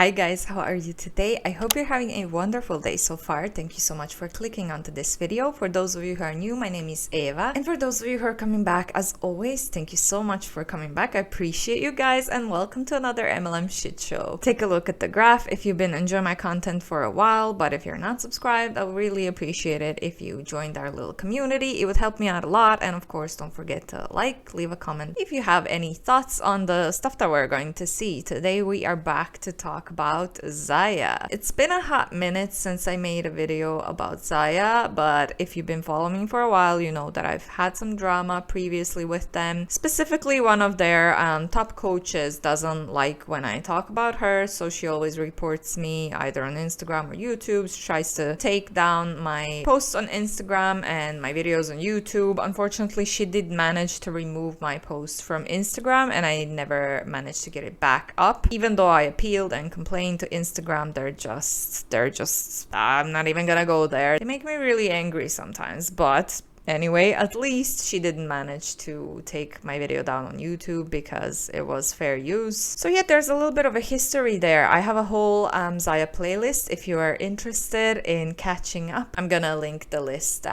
Hi guys, how are you today? I hope you're having a wonderful day so far. Thank you so much for clicking onto this video. For those of you who are new, my name is Eva. And for those of you who are coming back, as always, thank you so much for coming back. I appreciate you guys and welcome to another MLM shit show. Take a look at the graph if you've been enjoying my content for a while, but if you're not subscribed, I would really appreciate it if you joined our little community. It would help me out a lot. And of course, don't forget to like, leave a comment if you have any thoughts on the stuff that we're going to see. Today, we are back to talk about ZYIA. It's been a hot minute since I made a video about ZYIA, but if you've been following me for a while, you know that I've had some drama previously with them. Specifically, one of their top coaches doesn't like when I talk about her, so she always reports me either on Instagram or YouTube. She tries to take down my posts on Instagram and my videos on YouTube. Unfortunately, she did manage to remove my post from Instagram and I never managed to get it back up. Even though I appealed and complained to Instagram, they're just I'm not even gonna go there. They make me really angry sometimes, but anyway, at least she didn't manage to take my video down on YouTube because it was fair use. So yeah, there's a little bit of a history there. I have a whole ZYIA playlist if you are interested in catching up. I'm gonna link the list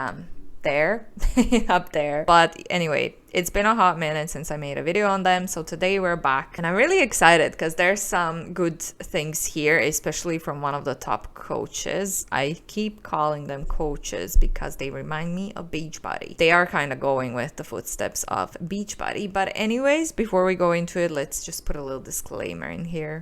there up there. But anyway, it's been a hot minute since I made a video on them, so today we're back and I'm really excited because there's some good things here, especially from one of the top coaches. I keep calling them coaches because they remind me of Beachbody. They are kind of going with the footsteps of Beachbody. But anyways, before we go into it, let's just put a little disclaimer in here.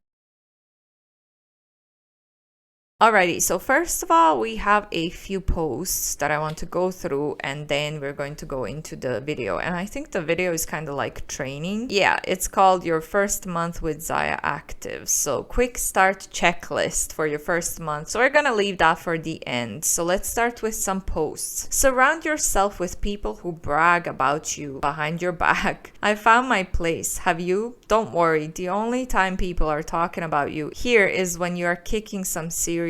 Alrighty, so first of all, we have a few posts that I want to go through and then we're going to go into the video. And I think the video is kind of like training. Yeah, it's called Your First Month with ZYIA Active. So quick start checklist for your first month. So we're gonna leave that for the end. So let's start with some posts. Surround yourself with people who brag about you behind your back. I found my place. Have you? Don't worry. The only time people are talking about you here is when you are kicking some serious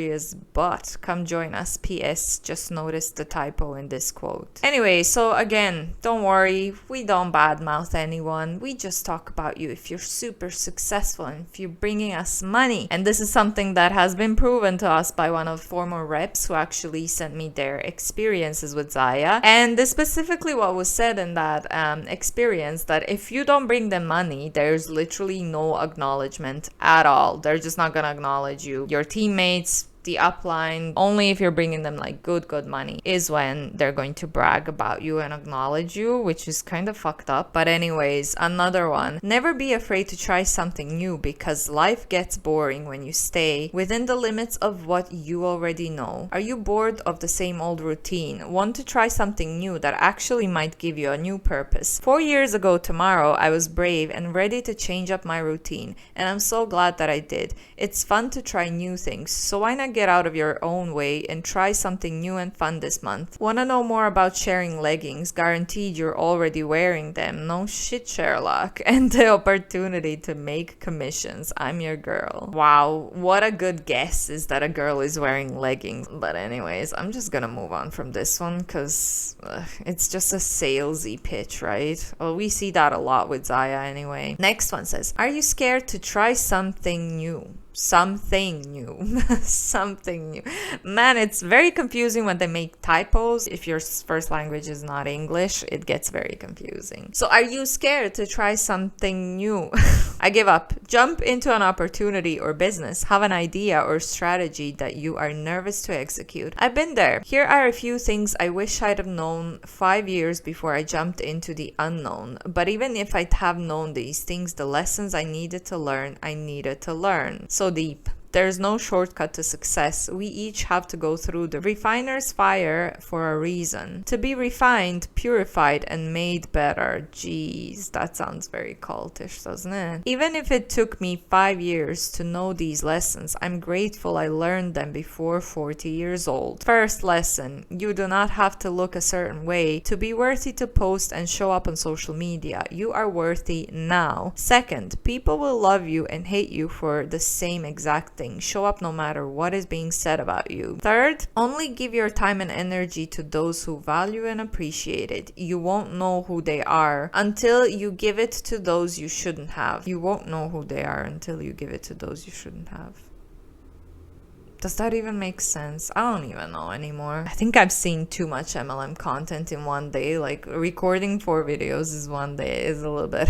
butt. Come join us. PS, just noticed the typo in this quote. Anyway, so again, don't worry, we don't badmouth anyone. We just talk about you if you're super successful and if you're bringing us money. And this is something that has been proven to us by one of the former reps who actually sent me their experiences with ZYIA. And this specifically what was said in that experience, that if you don't bring them money, there's literally no acknowledgement at all. They're just not gonna acknowledge you. Your teammates, the upline, only if you're bringing them like good money is when they're going to brag about you and acknowledge you, which is kind of fucked up. But anyways, another one, never be afraid to try something new because life gets boring when you stay within the limits of what you already know. Are you bored of the same old routine? Want to try something new that actually might give you a new purpose? 4 years ago tomorrow, I was brave and ready to change up my routine, and I'm so glad that I did. It's fun to try new things, so why not get out of your own way and try something new and fun this month? Want to know more about sharing leggings? Guaranteed you're already wearing them. No shit, Sherlock. And the opportunity to make commissions. I'm your girl. Wow, what a good guess is that a girl is wearing leggings. But anyways, I'm just gonna move on from this one because it's just a salesy pitch, right? Well, we see that a lot with ZYIA anyway. Next one says, are you scared to try something new? Something new. Something new. Man, it's very confusing when they make typos. If your first language is not English, it gets very confusing. So are you scared to try something new? I give up. Jump into an opportunity or business. Have an idea or strategy that you are nervous to execute. I've been there. Here are a few things I wish I'd have known 5 years before I jumped into the unknown. But even if I'd have known these things, the lessons I needed to learn, I needed to learn. So deep. There's no shortcut to success. We each have to go through the refiner's fire for a reason. To be refined, purified, and made better. Jeez, that sounds very cultish, doesn't it? Even if it took me 5 years to know these lessons, I'm grateful I learned them before 40 years old. First lesson, you do not have to look a certain way to be worthy to post and show up on social media. You are worthy now. Second, people will love you and hate you for the same exact thing. Show up no matter what is being said about you. Third, only give your time and energy to those who value and appreciate it. You won't know who they are until you give it to those you shouldn't have. You won't know who they are until you give it to those you shouldn't have. Does that even make sense? I don't even know anymore. I think I've seen too much MLM content in one day. Like recording 4 videos is one day is a little bit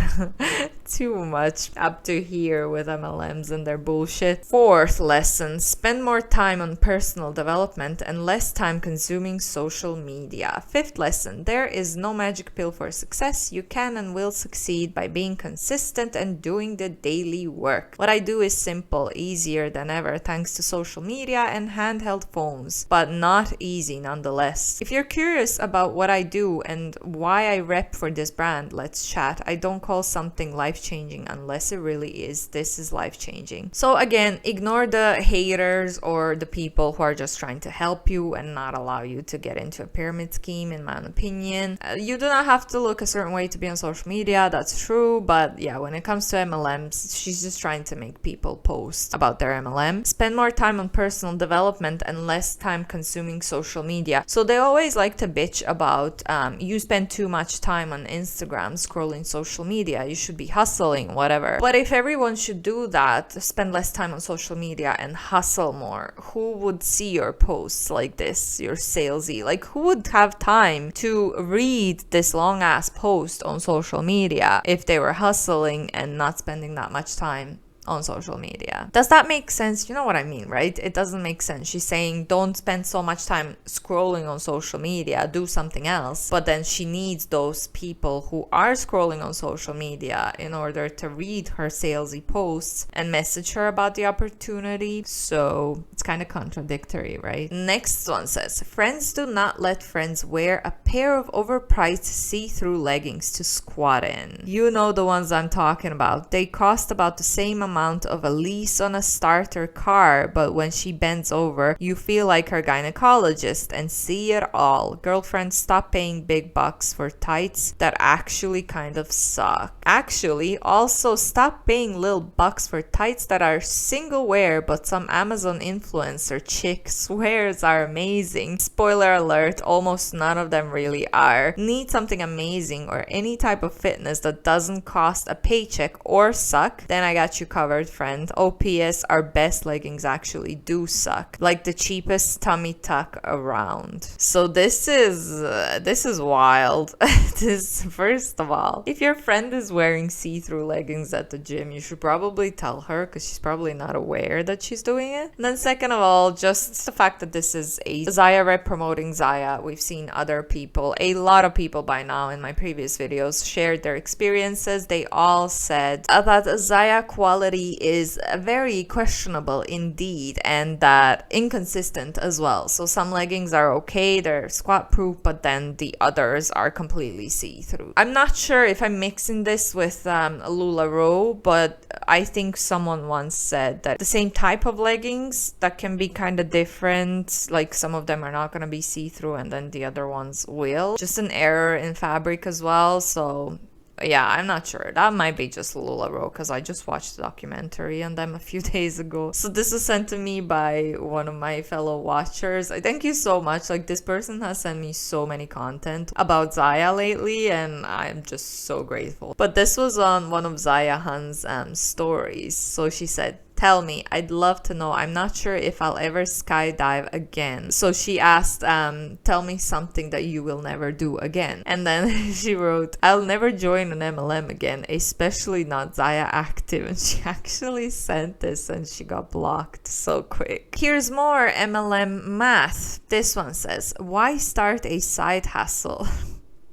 too much up to here with MLMs and their bullshit. 4th lesson, spend more time on personal development and less time consuming social media. 5th lesson, there is no magic pill for success. You can and will succeed by being consistent and doing the daily work. What I do is simple, easier than ever thanks to social media and handheld phones, but not easy nonetheless. If you're curious about what I do and why I rep for this brand, let's chat. I don't call something life-changing unless it really is. This is life-changing. So again, ignore the haters or the people who are just trying to help you and not allow you to get into a pyramid scheme, in my opinion. You do not have to look a certain way to be on social media, that's true, but yeah, when it comes to MLMs, she's just trying to make people post about their MLM. Spend more time on personal development and less time consuming social media. So they always like to bitch about you spend too much time on Instagram scrolling social media, you should be hustling, whatever. But if everyone should do that, spend less time on social media and hustle more, who would see your posts like this, your salesy? Like, who would have time to read this long ass post on social media if they were hustling and not spending that much time on social media? Does that make sense? You know what I mean, right? It doesn't make sense. She's saying don't spend so much time scrolling on social media, do something else. But then she needs those people who are scrolling on social media in order to read her salesy posts and message her about the opportunity. So it's kind of contradictory, right? Next one says, friends do not let friends wear a pair of overpriced see-through leggings to squat in. You know the ones I'm talking about. They cost about the same amount of a lease on a starter car, but when she bends over, you feel like her gynecologist and see it all. Girlfriend, stop paying big bucks for tights that actually kind of suck. Actually, also stop paying little bucks for tights that are single wear, but some Amazon influencer chick swears are amazing. Spoiler alert, almost none of them really are. Need something amazing or any type of fitness that doesn't cost a paycheck or suck? Then I got you covered, friend. OPS, our best leggings actually do suck. Like the cheapest tummy tuck around. So this is wild. This, first of all, if your friend is wearing see-through leggings at the gym, you should probably tell her because she's probably not aware that she's doing it. And then second of all, just the fact that this is a ZYIA rep promoting ZYIA. We've seen other people, a lot of people by now in my previous videos, shared their experiences. They all said that ZYIA quality is very questionable indeed, and that inconsistent as well. So some leggings are okay, they're squat proof, but then the others are completely see-through. I'm not sure if I'm mixing this with LuLaRoe, but I think someone once said that the same type of leggings that can be kind of different, like some of them are not going to be see-through and then the other ones will. Just an error in fabric as well. So yeah, I'm not sure. That might be just LuLaRoe because I just watched a documentary on them a few days ago. So this is sent to me by one of my fellow watchers. I thank you so much. Like, this person has sent me so many content about ZYIA lately and I'm just so grateful. But this was on one of ZYIA Han's stories. So she said, tell me, I'd love to know. I'm not sure if I'll ever skydive again. So she asked, tell me something that you will never do again. And then she wrote, I'll never join an MLM again, especially not ZYIA Active. And she actually sent this and she got blocked so quick. Here's more MLM math. This one says, why start a side hustle?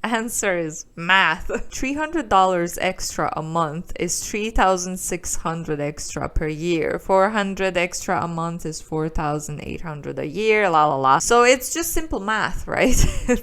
Answer is math. $300 extra a month is $3,600 extra per year. $400 extra a month is $4,800 a year, la la la. So it's just simple math, right?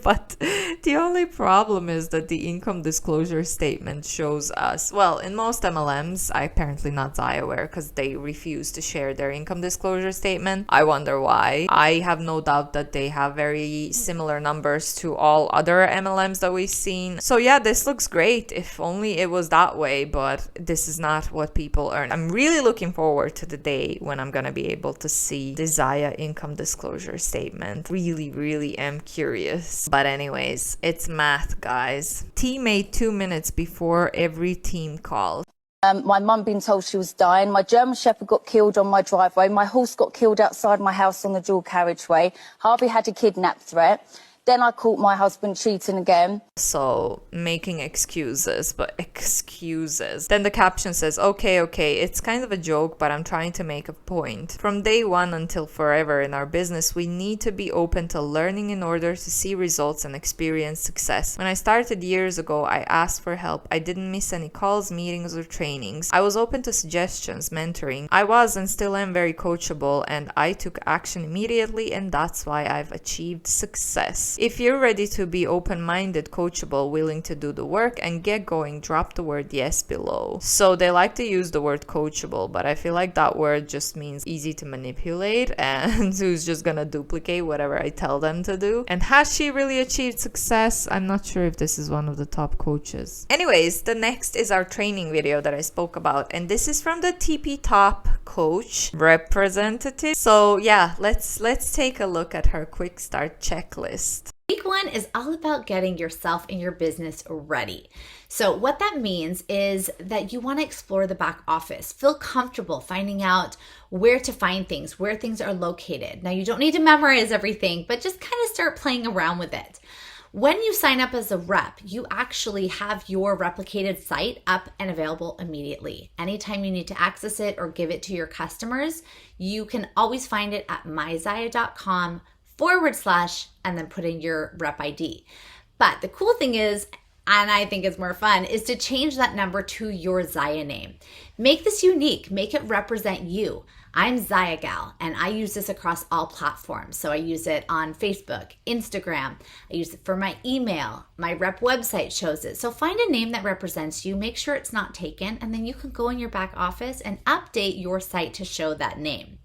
But the only problem is that the income disclosure statement shows us, well, in most MLMs, apparently not ZYIA because they refuse to share their income disclosure statement. I wonder why. I have no doubt that they have very similar numbers to all other MLMs that we've seen. So yeah, this looks great. If only it was that way, but this is not what people earn. I'm really looking forward to the day when I'm gonna be able to see the ZYIA income disclosure statement. Really am curious. But anyways, it's math, guys. Team made 2 minutes before every team call. My mum been told she was dying. My German Shepherd got killed on my driveway. My horse got killed outside my house on the dual carriageway. Harvey had a kidnap threat. Then I caught my husband cheating again. So making excuses, but excuses. Then the caption says, okay, it's kind of a joke, but I'm trying to make a point. From day one until forever in our business, we need to be open to learning in order to see results and experience success. When I started years ago, I asked for help. I didn't miss any calls, meetings, or trainings. I was open to suggestions, mentoring. I was and still am very coachable, and I took action immediately, and that's why I've achieved success. If you're ready to be open-minded, coachable, willing to do the work and get going, drop the word yes below. So they like to use the word coachable, but I feel like that word just means easy to manipulate and who's just gonna duplicate whatever I tell them to do. And has she really achieved success? I'm not sure if this is one of the top coaches. Anyways, the next is our training video that I spoke about, and this is from the TP Top coach representative. So yeah, let's take a look at her quick start checklist. Week 1 is all about getting yourself and your business ready. So what that means is that you want to explore the back office, feel comfortable finding out where to find things, where things are located. Now you don't need to memorize everything, but just kind of start playing around with it. When you sign up as a rep, you actually have your replicated site up and available immediately. Anytime you need to access it or give it to your customers, you can always find it at myzyiA.com/ and then put in your rep ID. But the cool thing is, and I think it's more fun, is to change that number to your ZYIA name. Make this unique, make it represent you. I'm ZYIA Gal, and I use this across all platforms. So I use it on Facebook, Instagram, I use it for my email, my rep website shows it. So find a name that represents you, make sure it's not taken, and then you can go in your back office and update your site to show that name.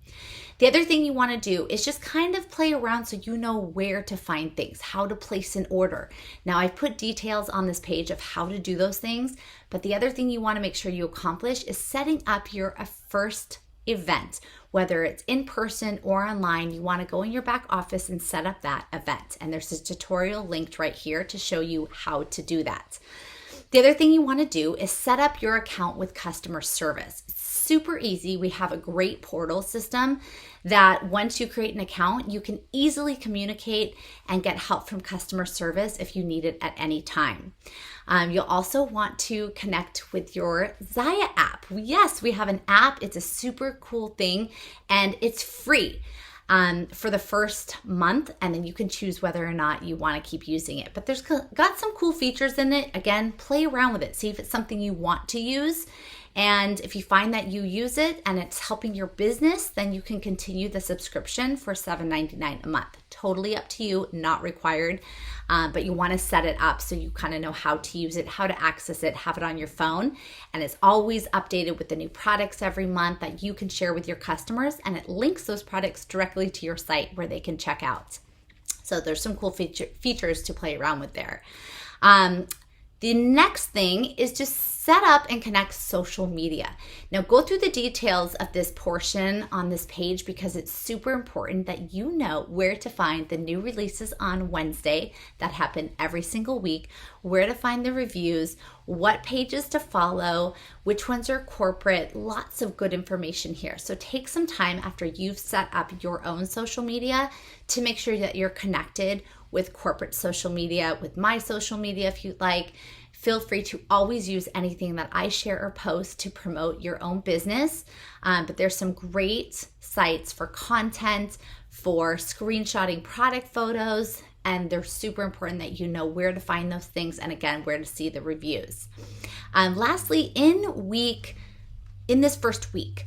The other thing you want to do is just kind of play around so you know where to find things, how to place an order. Now, I've put details on this page of how to do those things, but the other thing you want to make sure you accomplish is setting up your first event. Whether it's in person or online, you want to go in your back office and set up that event. And there's a tutorial linked right here to show you how to do that. The other thing you want to do is set up your account with customer service. It's super easy. We have a great portal system that once you create an account, you can easily communicate and get help from customer service if you need it at any time. You'll also want to connect with your ZYIA app. Yes, we have an app. It's a super cool thing and it's free for the first month, and then you can choose whether or not you want to keep using it. But there's got some cool features in it. Again, play around with it. See if it's something you want to use. And if you find that you use it and it's helping your business, then you can continue the subscription for $7.99 a month. Totally up to you, not required, but you want to set it up so you kind of know how to use it, how to access it, have it on your phone. And it's always updated with the new products every month that you can share with your customers, and it links those products directly to your site where they can check out. So there's some cool features to play around with there. The next thing is just set up and connect social media. Now go through the details of this portion on this page because it's super important that you know where to find the new releases on Wednesday that happen every single week, where to find the reviews, what pages to follow, which ones are corporate, lots of good information here. So take some time after you've set up your own social media to make sure that you're connected with corporate social media, with my social media if you'd like. Feel free to always use anything that I share or post to promote your own business. But there's some great sites for content, for screenshotting product photos, and they're super important that you know where to find those things and again, where to see the reviews. Lastly, in this first week,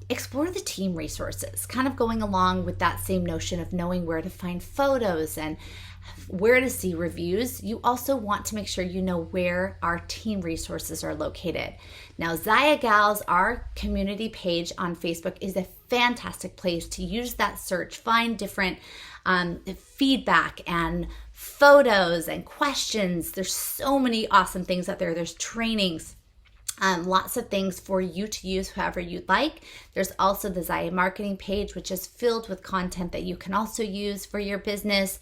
explore the team resources, kind of going along with that same notion of knowing where to find photos and where to see reviews. You also want to make sure you know where our team resources are located. Now, ZYIA Gals, our community page on Facebook, is a fantastic place to use that search, find different feedback and photos and questions. There's so many awesome things out there. There's trainings. Lots of things for you to use however you'd like. There's also the ZYIA marketing page, which is filled with content that you can also use for your business.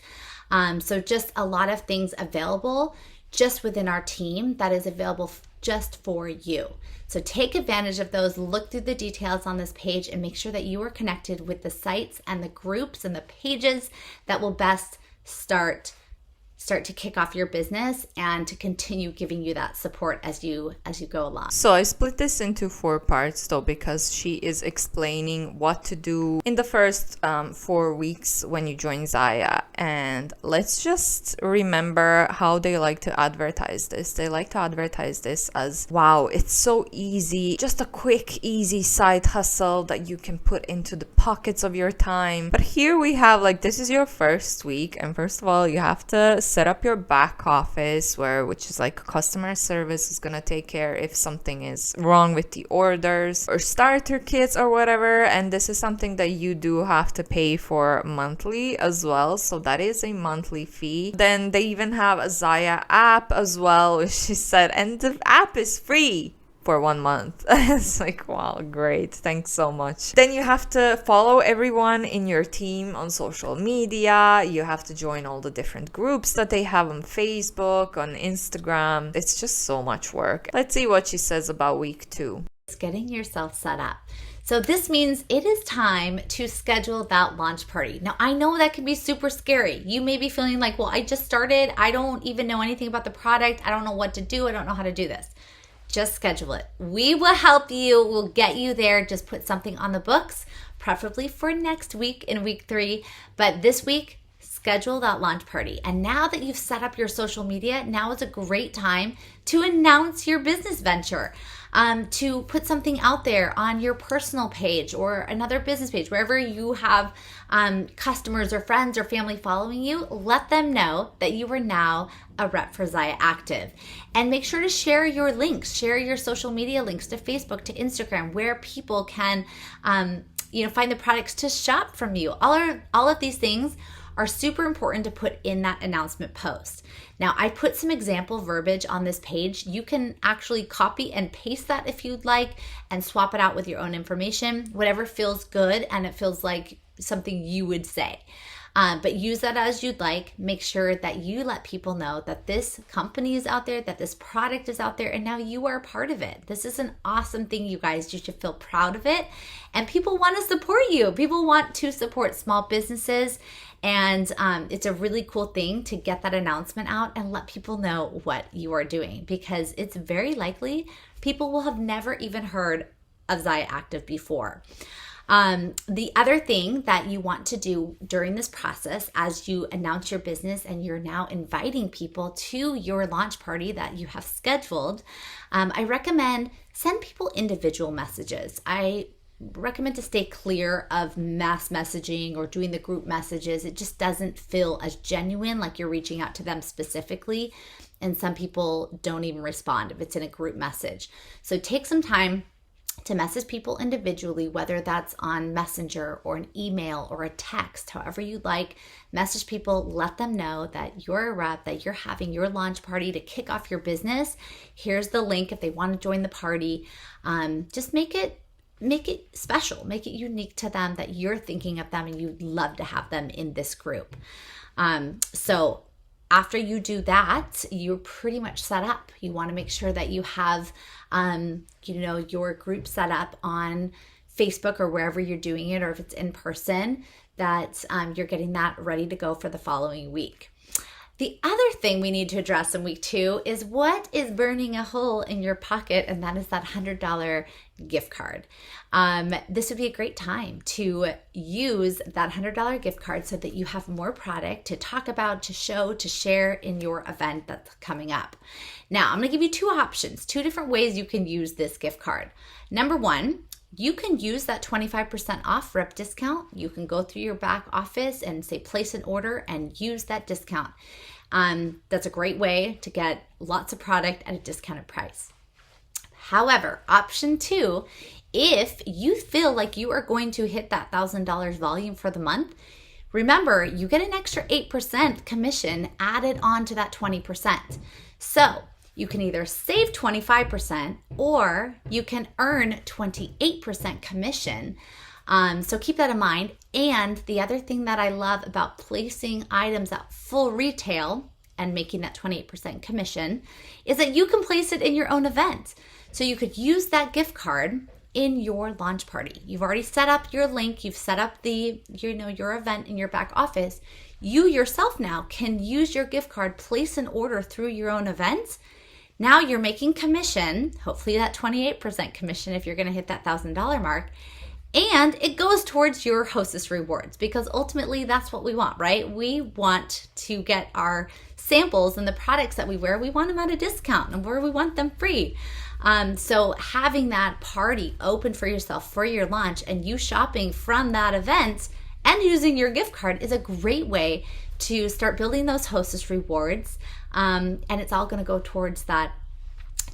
So just a lot of things available just within our team that is available just for you. So take advantage of those, look through the details on this page, and make sure that you are connected with the sites and the groups and the pages that will best start to kick off your business and to continue giving you that support as you go along. So I split this into 4 parts though, because she is explaining what to do in the first 4 weeks when you join ZYIA. And let's just remember how they like to advertise this. They like to advertise this as, wow, it's so easy, just a quick, easy side hustle that you can put into the pockets of your time. But here we have, like, this is your first week, and first of all, you have to set up your back office, which is like customer service is gonna take care if something is wrong with the orders or starter kits or whatever. And this is something that you do have to pay for monthly as well, so that is a monthly fee. Then they even have a ZYIA app as well, which she said, and the app is free for 1 month. It's like, wow, great, thanks so much. Then you have to follow everyone in your team on social media. You have to join all the different groups that they have on Facebook, on Instagram. It's just so much work. Let's see what she says about week 2. It's getting yourself set up. So this means it is time to schedule that launch party. Now, I know that can be super scary. You may be feeling like, well, I just started. I don't even know anything about the product. I don't know what to do. I don't know how to do this. Just schedule it. We will help you. We'll get you there. Just put something on the books, preferably for next week in week 3. But this week, schedule that launch party. And now that you've set up your social media, now is a great time to announce your business venture, to put something out there on your personal page or another business page, wherever you have customers or friends or family following you. Let them know that you are now a rep for ZYIA Active. And make sure to share your links, share your social media links to Facebook, to Instagram, where people can find the products to shop from you. All of these things are super important to put in that announcement post. Now, I put some example verbiage on this page. You can actually copy and paste that if you'd like and swap it out with your own information, whatever feels good and it feels like something you would say. But use that as you'd like. Make sure that you let people know that this company is out there, that this product is out there, and now you are a part of it. This is an awesome thing, you guys. You should feel proud of it. And people want to support you. People want to support small businesses. And it's a really cool thing to get that announcement out and let people know what you are doing, because it's very likely people will have never even heard of ZYIA Active before. The other thing that you want to do during this process, as you announce your business and you're now inviting people to your launch party that you have scheduled, I recommend send people individual messages. I recommend to stay clear of mass messaging or doing the group messages. It just doesn't feel as genuine, like you're reaching out to them specifically. And some people don't even respond if it's in a group message. So take some time to message people individually, whether that's on Messenger or an email or a text, however you like. Message people, let them know that you're a rep, that you're having your launch party to kick off your business. Here's the link if they want to join the party. Just make it special, make it unique to them, that you're thinking of them and you'd love to have them in this group. So after you do that, you're pretty much set up. You want to make sure that you have, your group set up on Facebook or wherever you're doing it, or if it's in person, that you're getting that ready to go for the following week. The other thing we need to address in week 2 is what is burning a hole in your pocket, and that is that $100 gift card. This would be a great time to use that $100 gift card so that you have more product to talk about, to show, to share in your event that's coming up. Now, I'm going to give you 2 options, 2 different ways you can use this gift card. Number 1, you can use that 25% off rep discount. You can go through your back office and say place an order and use that discount. That's a great way to get lots of product at a discounted price. However, option 2, if you feel like you are going to hit that $1,000 volume for the month, remember, you get an extra 8% commission added on to that 20%. So you can either save 25% or you can earn 28% commission. So keep that in mind. And the other thing that I love about placing items at full retail and making that 28% commission is that you can place it in your own event. So you could use that gift card in your launch party. You've already set up your link, you've set up the, your event in your back office. You yourself now can use your gift card, place an order through your own event. Now you're making commission, hopefully that 28% commission if you're going to hit that $1,000 mark. And it goes towards your hostess rewards, because ultimately that's what we want, right? We want to get our samples and the products that we wear, we want them at a discount, and where we want them free. So having that party open for yourself for your launch and you shopping from that event and using your gift card is a great way to start building those hostess rewards. And it's all going to go towards that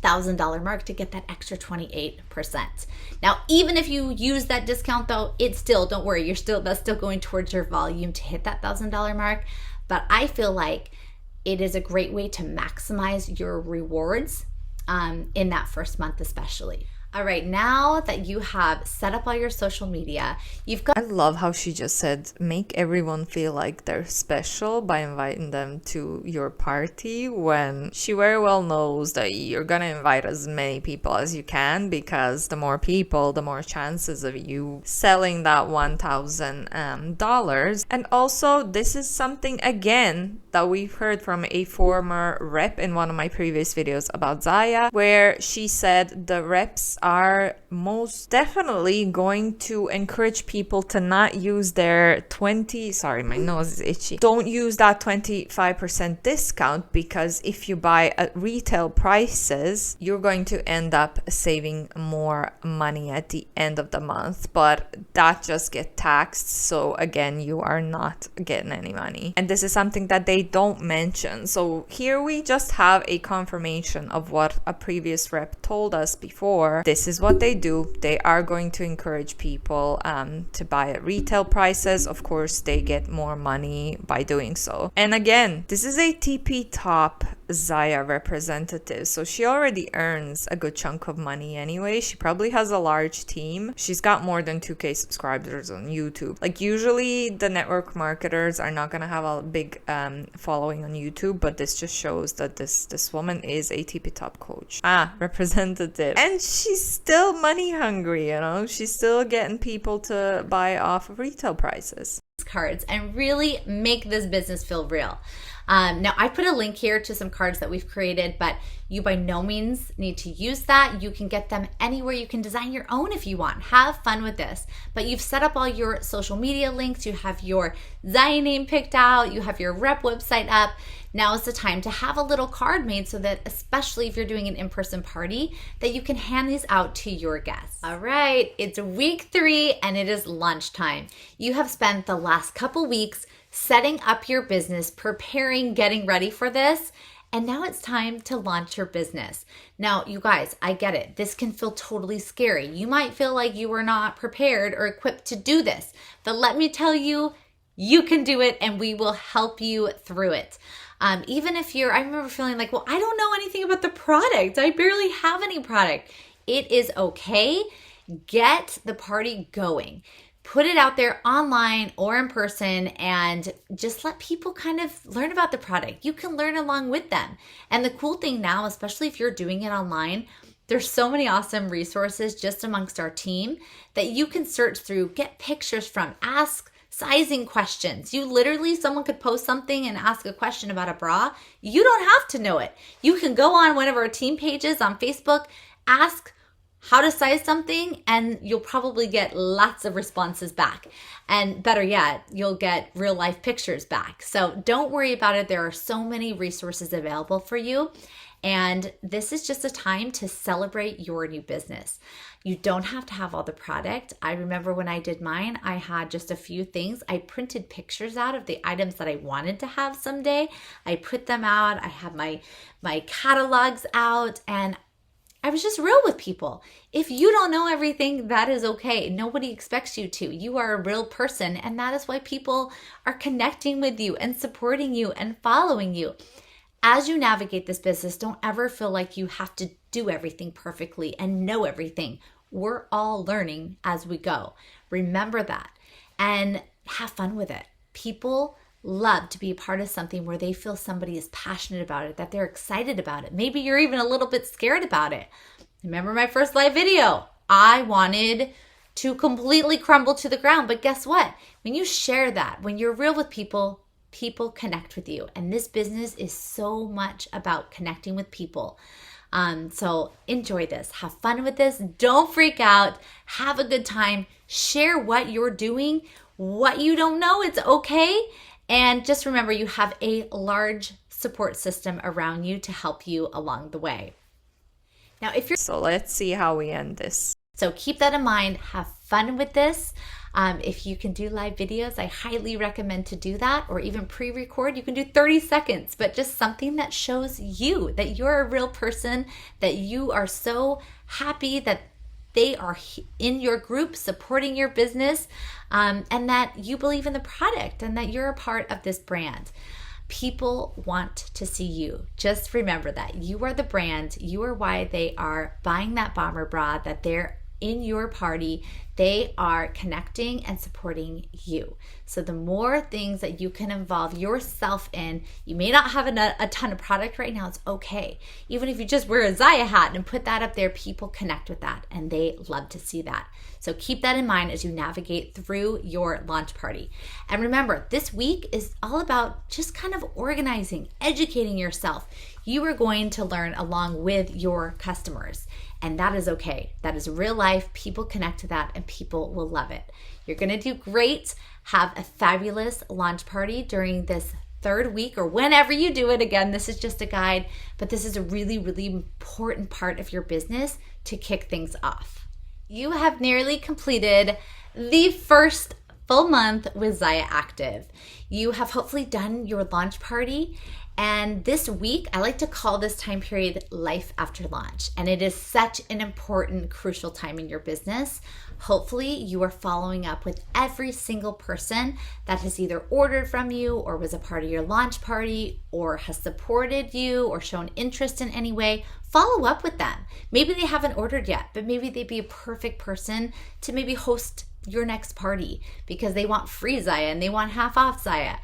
$1,000 mark to get that extra 28%. Now, even if you use that discount though, it's still, don't worry, that's still going towards your volume to hit that $1,000 mark. But I feel like it is a great way to maximize your rewards in that first month especially. All right, now that you have set up all your social media, you've got... I love how she just said, make everyone feel like they're special by inviting them to your party, when she very well knows that you're gonna invite as many people as you can, because the more people, the more chances of you selling that $1,000. And also, this is something, again, that we've heard from a former rep in one of my previous videos about ZYIA, where she said the reps are most definitely going to encourage people to not use their sorry, my nose is itchy. Don't use that 25% discount, because if you buy at retail prices, you're going to end up saving more money at the end of the month, but that just gets taxed. So again, you are not getting any money. And this is something that they don't mention. So here we just have a confirmation of what a previous rep told us before. This is what they do. They are going to encourage people to buy at retail prices. Of course, they get more money by doing so. And again, this is a TP Top ZYIA representative, so she already earns a good chunk of money anyway. She probably has a large team. She's got more than 2K subscribers on YouTube. Like, usually the network marketers are not gonna have a big following on YouTube, but this just shows that this woman is a TP Top coach, representative, and she's still money hungry. She's still getting people to buy off of retail prices. Cards and really make this business feel real. Now, I put a link here to some cards that we've created, but you by no means need to use that. You can get them anywhere. You can design your own if you want. Have fun with this. But you've set up all your social media links. You have your ZYIA name picked out. You have your rep website up. Now is the time to have a little card made so that, especially if you're doing an in-person party, that you can hand these out to your guests. All right, it's week 3 and it is lunchtime. You have spent the last couple weeks setting up your business, preparing, getting ready for this, and now it's time to launch your business. Now, you guys, I get it. This can feel totally scary. You might feel like you were not prepared or equipped to do this, but let me tell you, you can do it and we will help you through it. Even if I remember feeling like, well, I don't know anything about the product. I barely have any product. It is okay. Get the party going. Put it out there online or in person and just let people kind of learn about the product. You can learn along with them. And the cool thing now, especially if you're doing it online, there's so many awesome resources just amongst our team that you can search through, get pictures from, ask sizing questions. Someone could post something and ask a question about a bra. You don't have to know it. You can go on one of our team pages on Facebook, ask how to size something, and you'll probably get lots of responses back. And better yet, you'll get real life pictures back. So don't worry about it. There are so many resources available for you. And this is just a time to celebrate your new business. You don't have to have all the product. I remember when I did mine, I had just a few things. I printed pictures out of the items that I wanted to have someday. I put them out. I have my catalogs out, and I was just real with people. If you don't know everything, that is okay. Nobody expects you to. You are a real person, and that is why people are connecting with you and supporting you and following you. As you navigate this business, don't ever feel like you have to do everything perfectly and know everything. We're all learning as we go. Remember that and have fun with it. People love to be a part of something where they feel somebody is passionate about it, that they're excited about it. Maybe you're even a little bit scared about it. Remember my first live video? I wanted to completely crumble to the ground, but guess what? When you share that, when you're real with people, people connect with you. And this business is so much about connecting with people. So enjoy this, have fun with this. Don't freak out, have a good time, share what you're doing, what you don't know, it's okay. And just remember, you have a large support system around you to help you along the way. Now, So let's see how we end this. So keep that in mind, have fun with this. If you can do live videos, I highly recommend to do that, or even pre-record. You can do 30 seconds, but just something that shows you that you're a real person, that you are so happy that they are in your group supporting your business, and that you believe in the product and that you're a part of this brand. People want to see you. Just remember that you are the brand. You are why they are buying that bomber bra, that they're in your party. They are connecting and supporting you. So the more things that you can involve yourself in, you may not have a ton of product right now, it's okay. Even if you just wear a ZYIA hat and put that up there, people connect with that and they love to see that. So keep that in mind as you navigate through your launch party. And remember, this week is all about just kind of organizing, educating yourself. You are going to learn along with your customers. And that is okay. That is real life. People connect to that and people will love it. You're going to do great. Have a fabulous launch party during this third week or whenever you do it. Again, this is just a guide, but this is a really, really important part of your business to kick things off. You have nearly completed the first full month with ZYIA Active. You have hopefully done your launch party. And this week, I like to call this time period life after launch. And it is such an important, crucial time in your business. Hopefully you are following up with every single person that has either ordered from you or was a part of your launch party or has supported you or shown interest in any way. Follow up with them. Maybe they haven't ordered yet, but maybe they'd be a perfect person to maybe host your next party because they want free ZYIA and they want half off ZYIA.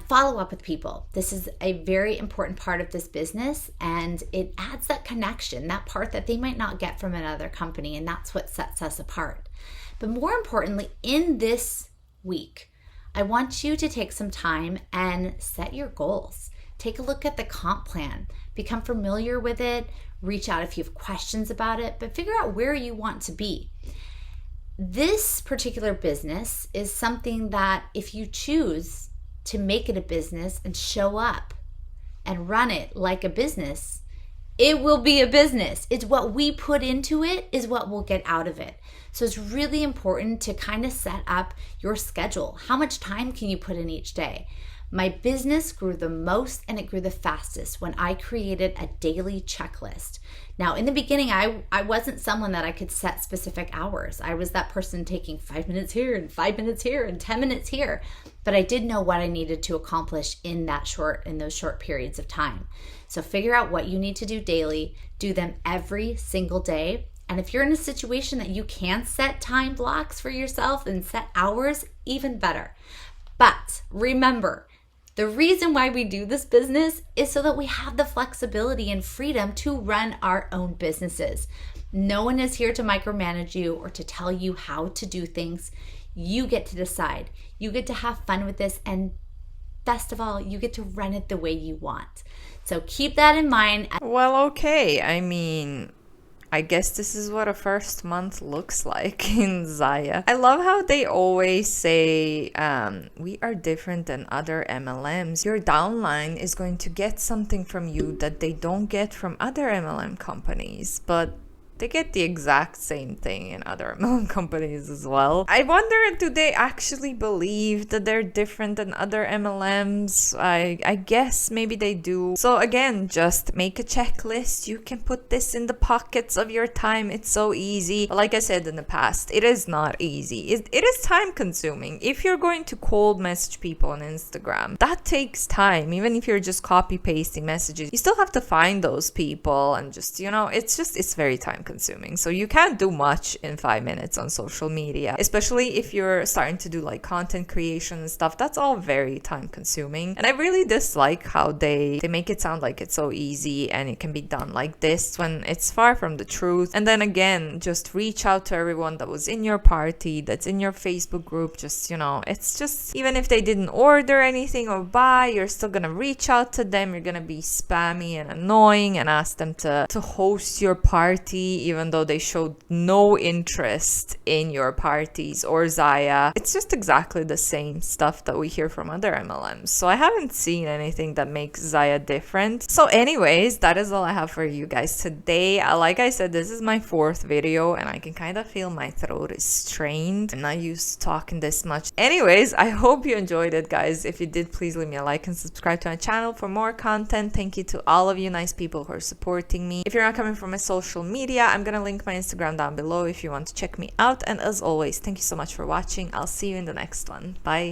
Follow up with people. This is a very important part of this business, and it adds that connection, that part that they might not get from another company, and that's what sets us apart. But more importantly, in this week, I want you to take some time and set your goals. Take a look at the comp plan, become familiar with it, reach out if you have questions about it, but figure out where you want to be. This particular business is something that if you choose to make it a business and show up and run it like a business, it will be a business. It's what we put into it is what we'll get out of it. So it's really important to kind of set up your schedule. How much time can you put in each day? My business grew the most and it grew the fastest when I created a daily checklist. Now, in the beginning, I wasn't someone that I could set specific hours. I was that person taking 5 minutes here and 5 minutes here and 10 minutes here. But I did know what I needed to accomplish in those short periods of time. So figure out what you need to do daily, do them every single day. And if you're in a situation that you can set time blocks for yourself and set hours, even better. But remember, the reason why we do this business is so that we have the flexibility and freedom to run our own businesses. No one is here to micromanage you or to tell you how to do things. You get to decide. You get to have fun with this, and best of all, you get to run it the way you want. So keep that in mind. Well, okay. I mean, I guess this is what a first month looks like in ZYIA. I love how they always say, we are different than other MLMs. Your downline is going to get something from you that they don't get from other MLM companies, but they get the exact same thing in other MLM companies as well. I wonder, do they actually believe that they're different than other MLMs? I guess maybe they do. So again, just make a checklist. You can put this in the pockets of your time. It's so easy. But like I said in the past, it is not easy. It is time consuming. If you're going to cold message people on Instagram, that takes time. Even if you're just copy pasting messages, you still have to find those people and just, it's very time consuming. consuming. So you can't do much in 5 minutes on social media, especially if you're starting to do like content creation and stuff. That's all very time consuming. And I really dislike how they make it sound like it's so easy and it can be done like this when it's far from the truth. And then again, just reach out to everyone that was in your party, that's in your Facebook group. Just, you know, it's just, even if they didn't order anything or buy, you're still gonna reach out to them. You're gonna be spammy and annoying and ask them to host your party, even though they showed no interest in your parties or ZYIA. It's just exactly the same stuff that we hear from other MLMs. So I haven't seen anything that makes ZYIA different. So anyways, that is all I have for you guys today. Like I said, this is my 4th video and I can kind of feel my throat is strained. I'm not used to talking this much. Anyways, I hope you enjoyed it, guys. If you did, please leave me a like and subscribe to my channel for more content. Thank you to all of you nice people who are supporting me. If you're not coming from my social media, I'm gonna link my Instagram down below if you want to check me out. And as always, thank you so much for watching. I'll see you in the next one. Bye.